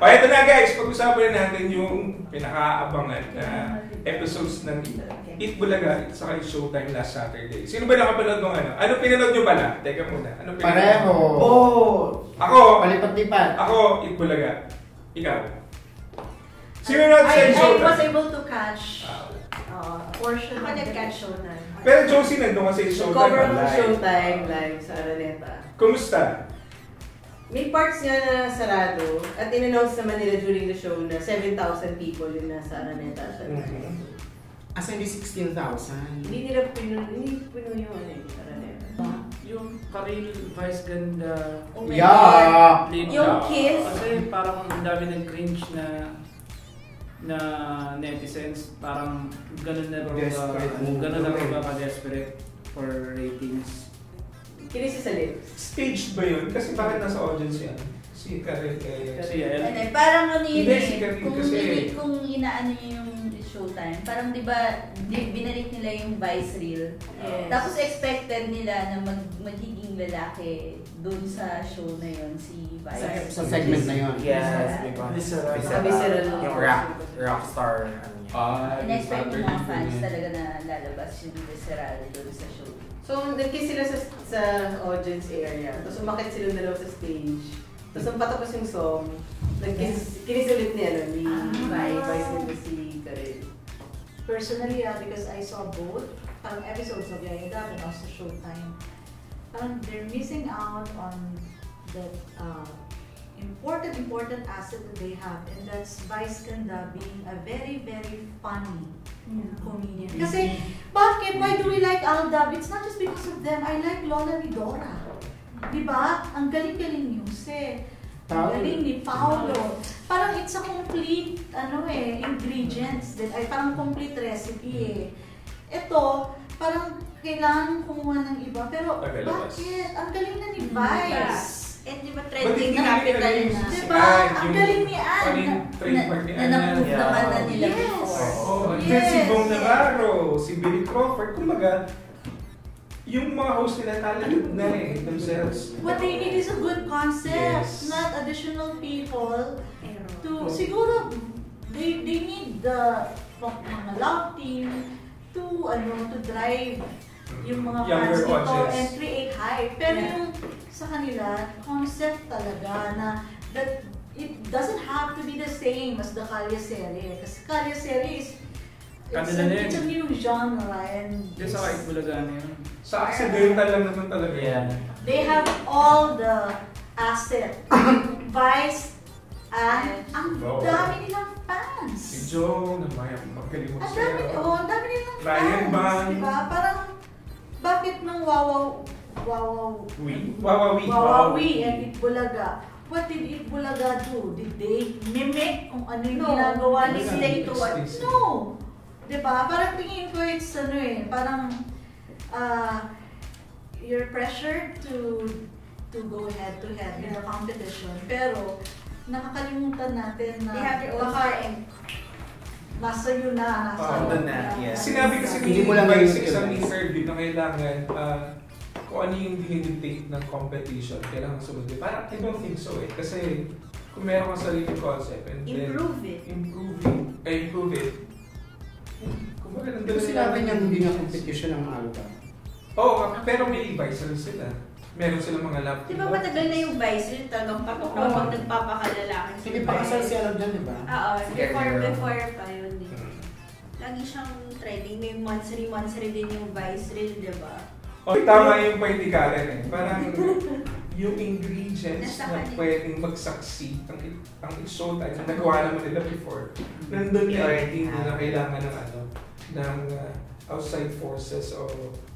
O ito na guys, pag-usapan natin yung pinaka-aabangan na episodes ng Eat Bulaga at saka yung Showtime last Saturday. Sino ba nakapanood ng ano? Ano pinanood nyo pala? Teka muna. Ano pinanood? Pareho. Ako. Palipat-lipat. Ako, Eat Bulaga. Ikaw. Sino nanood sa Showtime? I was able to catch portion of the Showtime. Pero Josie nandun kasi yung Showtime. Cover ng Showtime live sa Araneta. Kumusta? May parts nga na sarado at in-announce naman nila during the show na 7,000 people yung nasa Araneta. Asa hindi 16,000? Hindi nila pinuno yung Araneta. Yung Karil Vice Ganda. Yeah! Yung kiss. Kasi parang ang dami ng cringe na netizens. Parang ganun na rin ba ka-desperate for ratings. Kinis sa lips. Staged ba yun? Kasi bakit nasa audience yan? Si Karel Si El. Parang ano yun Hindi, si Karel kasi... kung inaano nyo yung Showtime, parang di ba binalik nila yung Vice Reel. Yes. Tapos expected nila na magiging lalaki dun sa show na yun, si Vice. Sa segment na yun. Yes, Visceral. yung rockstar. In-expect ng mga fans talaga na lalabas yung Visceral dun sa show. So, nag-kiss sila sa audience area. Tapos umakit silang dalawa sa stage. Tapos nung patapos yung song, kinis ulit ni Vice and si Karel. Personally, because I saw both parang episodes of Yayada and also Showtime, parang they're missing out on that important asset that they have, and that's Vice Ganda being a very, very funny comedian. Kasi, bakit? Why do we like Aldab? It's not just because of them. I like Lola ni Dora. Diba? Ang galing-galing yung set. Ang galing ni Paolo. Parang it's a complete, ingredients. Ay, parang complete recipe Ito, parang kailangan kumuha ng iba. Pero, bakit? Ang galing na ni Vice. And di ba trending capital na? Diba? Ang galing ni Anne. Na-prove naman na nila Oh, before. si Bong Navarro, si Billy Crawford, kumbaga, yung mga host nila talented na themselves. What they need is a good concept, not additional people. Siguro, they need the mga love team to drive yung mga fans nito and create hype. Pero yung sa kanila, concept talaga na that it doesn't have to be the same as the Kalya serie. Kasi Kalya serie is it's a new genre and Just sa Eat Bulaga na yun. Sa accidental lang naman talaga. They have all the asset. Vice and ang dami nilang fans. Si Joe, magaling mo siya. Ang dami nilang fans. Ryan Bang. Diba? Parang, bakit nung Wawawi and Eat Bulaga? What did Eat Bulaga do? Did they mimic kung ano yung ginagawa ni Slay to what? No! Diba? Parang tingin ko it's parang you're pressured to go head to head in the competition. Pero, nakakalimutan natin na they have their own end. Nasa yun na. Sinabi kasi hindi mo lang sa isang interview na kailangan kung ano yung dinidictate ng competition, kailangan sumundin. Parang I don't think so Kasi kung meron kang sariling concept and improve it. Kumbaga nandun Pero sinabi niya hindi nga competition ang Alba. Oo, pero may Vice sila. Meron silang mga lab. Di ba matagal na yung Vice talagang patok na pag nagpapakalalaki. Sige pa kasal si Alba dyan, di ba? Oo, before pa yun din. Lagi siyang trending. May monthly din yung Vice Reel, di ba? Tama yung point ni Karen Parang yung ingredients na pwedeng mag-succeed ang Showtime na nagawa naman nila before. Nandun hindi na kailangan ng outside forces o...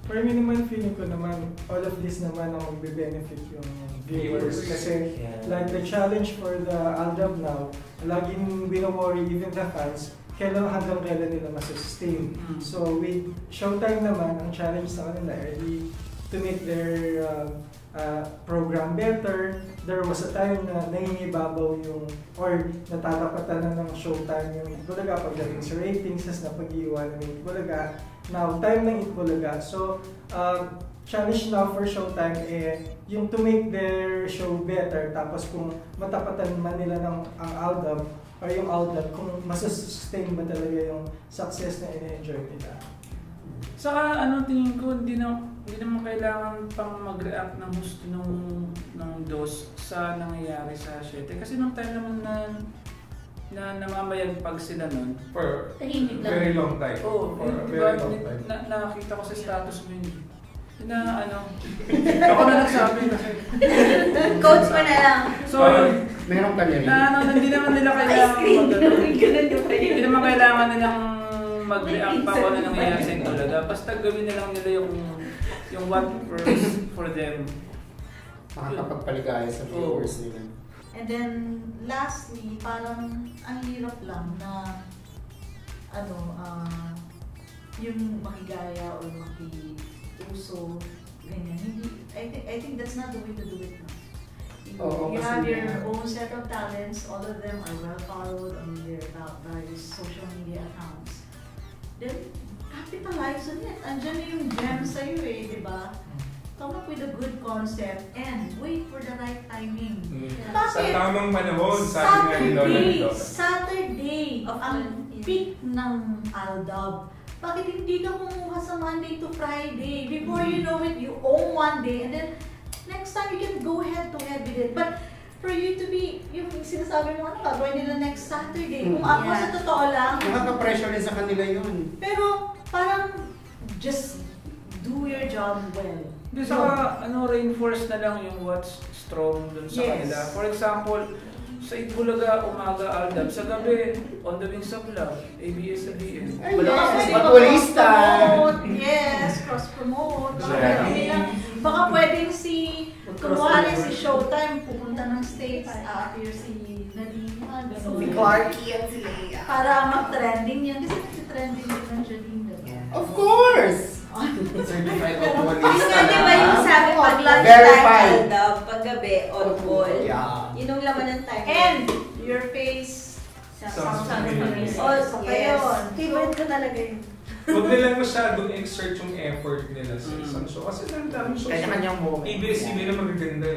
For me naman, feeling ko naman, all of this naman ang magbe-benefit yung viewers. Kasi like the challenge for the Aldab now, laging wino-worry even the fans, hanggang kailan nila masustain. So with Showtime naman, ang challenge sa kanila ay to make their program better. There was a time na nangingibabaw or natatapatan na ng Showtime yung Eat Bulaga pagdating sa ratings, as napag-iiwanan ng Eat Bulaga. Now, time ng Eat Bulaga. So, challenge now for Showtime yung to make their show better, tapos kung matapatan man nila ng ang Aldab or yung Aldab, kung masustain ba talaga yung success na ina-enjoy nila. Saka tingin ko, hindi naman kailangan pang mag-react ng gusto ng DOS sa nangyayari sa 7. Kasi nung time naman na namamayagpag sila nun. For Tahimik lang. very long time. Oo, For a diba, very long time. nakita ko sa status mo yun. Na ako na nagsabi kasi. Coach mo na lang. So, Meron ka niya rin. hindi naman nila Ice kailangan cream. Ganun yung pa hindi yun. naman kailangan nilang mag-react pa kung ano nangyayari sa talaga. Basta gawin na lang nila yung what works for them. Makakapagpaligaya sa viewers nila. And then, lastly, parang ang hirap lang na yung makigaya or makiuso, ganyan. Hindi, I think that's not the way to do it now. You have your own set of talents, all of them are well followed on their various social media accounts. Then, capitalize on it. Andiyan na yung gem sa'yo di ba? Come up with a good concept and wait for the right timing. Sa tamang panahon, sabi nga ni Lola nito. Saturday, Of ang peak ng Aldab. Bakit hindi ka kumuha sa Monday to Friday? Before you know it, you own one day and then next time you can go head to head with it. But for you to be, yung sinasabi mo, gagawin nila next Saturday. Kung ako sa totoo lang, Nakaka-pressure din sa kanila yun. pero parang just do your job well. Hindi, saka reinforce na lang yung what's strong dun sa kanila. For example, sa Itbulaga, umaga Aldab, sa gabi, On the Wings of Love, ABS-CBN. Yes, Patulista! Yes, cross-promote. Baka pwedeng kunwari si Showtime, pupunta ng States, appear si Nadine, Si Clarky at si Leia. para mag-trending yan. Kasi nag-trending din ng Jadine. Of course! Certified Pero- Kasi alcoholista nga, di ba yung sabi pag Verified. lunchtime, Aldab, pag gabi, on call. Yeah. Yun ang laman ng time. And your face, Sounds Oh, familiar. yes. Favorite ko talaga yun. Huwag nilang masyadong exert yung effort nila sa isang show. Kasi ang daming shows. Kanya-kanyang moment. ABS-CBN na magaganda